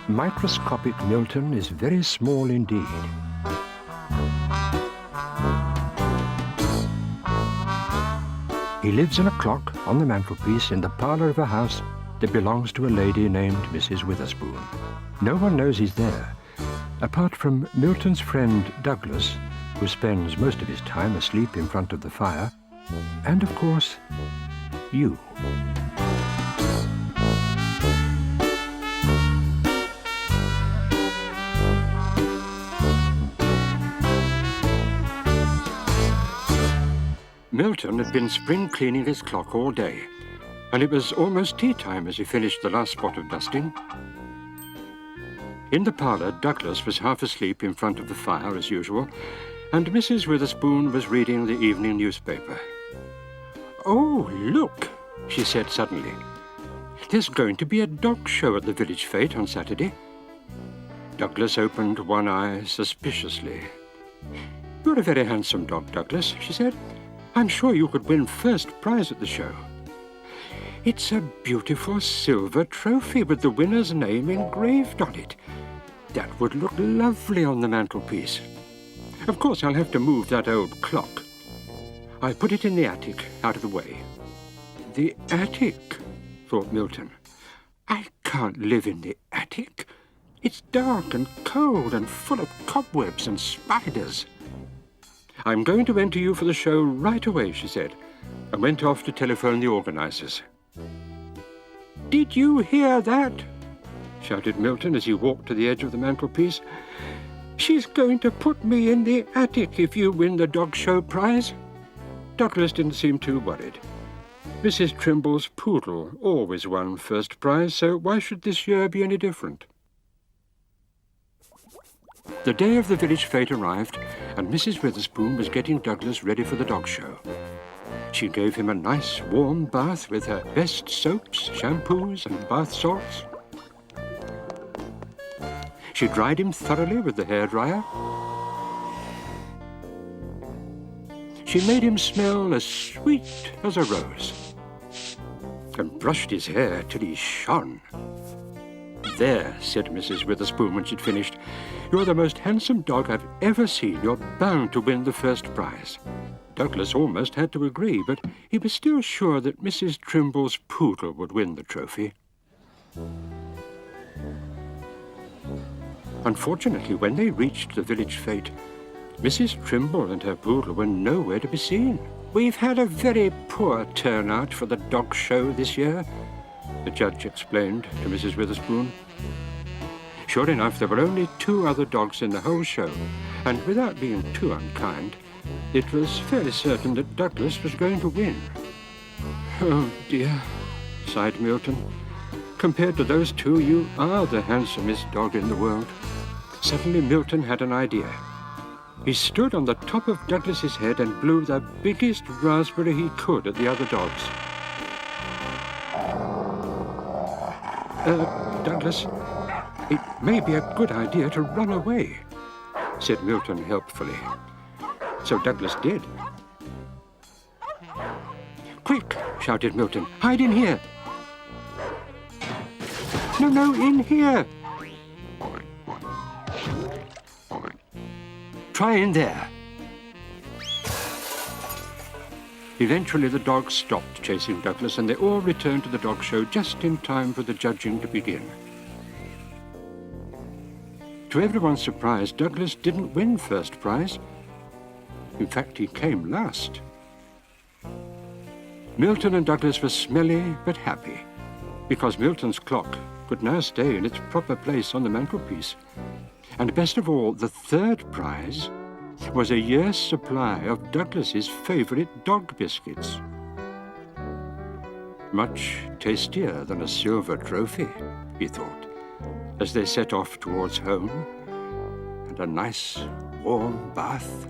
Microscopic Milton is very small indeed. He lives in a clock on the mantelpiece in the parlour of a house that belongs to a lady named Mrs. Witherspoon. No one knows he's there, apart from Milton's friend Douglas, who spends most of his time asleep in front of the fire, and, of course, you. Milton had been spring cleaning his clock all day, and it was almost tea time as he finished the last spot of dusting. In the parlour, Douglas was half asleep in front of the fire as usual, and Mrs. Witherspoon was reading the evening newspaper. "Oh, look," she said suddenly. "There's going to be a dog show at the village fete on Saturday." Douglas opened one eye suspiciously. "You're a very handsome dog, Douglas," she said. "I'm sure you could win first prize at the show." "It's a beautiful silver trophy with the winner's name engraved on it. That would look lovely on the mantelpiece. Of course, I'll have to move that old clock. I'll put it in the attic, out of the way." "The attic?" thought Milton. "I can't live in the attic. It's dark and cold and full of cobwebs and spiders." "I'm going to enter you for the show right away," she said, and went off to telephone the organisers. "Did you hear that?" shouted Milton as he walked to the edge of the mantelpiece. "She's going to put me in the attic if you win the dog show prize." Douglas didn't seem too worried. Mrs. Trimble's poodle always won first prize, so why should this year be any different? The day of the village fete arrived, and Mrs. Witherspoon was getting Douglas ready for the dog show. She gave him a nice warm bath with her best soaps, shampoos, and bath salts. She dried him thoroughly with the hairdryer. She made him smell as sweet as a rose, and brushed his hair till he shone. "There," said Mrs. Witherspoon when she'd finished. "You're the most handsome dog I've ever seen. You're bound to win the first prize." Douglas almost had to agree, but he was still sure that Mrs. Trimble's poodle would win the trophy. Unfortunately, when they reached the village fete, Mrs. Trimble and her poodle were nowhere to be seen. "We've had a very poor turnout for the dog show this year," the judge explained to Mrs. Witherspoon. Sure enough, there were only 2 other dogs in the whole show, and without being too unkind, it was fairly certain that Douglas was going to win. "Oh, dear," sighed Milton. "Compared to those 2, you are the handsomest dog in the world." Suddenly, Milton had an idea. He stood on the top of Douglas's head and blew the biggest raspberry he could at the other dogs. Douglas, it may be a good idea to run away," said Milton helpfully. So Douglas did. "Quick," shouted Milton, "hide in here." No, in here." "Try in there." Eventually, the dogs stopped chasing Douglas, and they all returned to the dog show just in time for the judging to begin. To everyone's surprise, Douglas didn't win first prize. In fact, he came last. Milton and Douglas were smelly but happy, because Milton's clock could now stay in its proper place on the mantelpiece. And best of all, the third prize was a year's supply of Douglas's favourite dog biscuits. Much tastier than a silver trophy, he thought, as they set off towards home and a nice warm bath.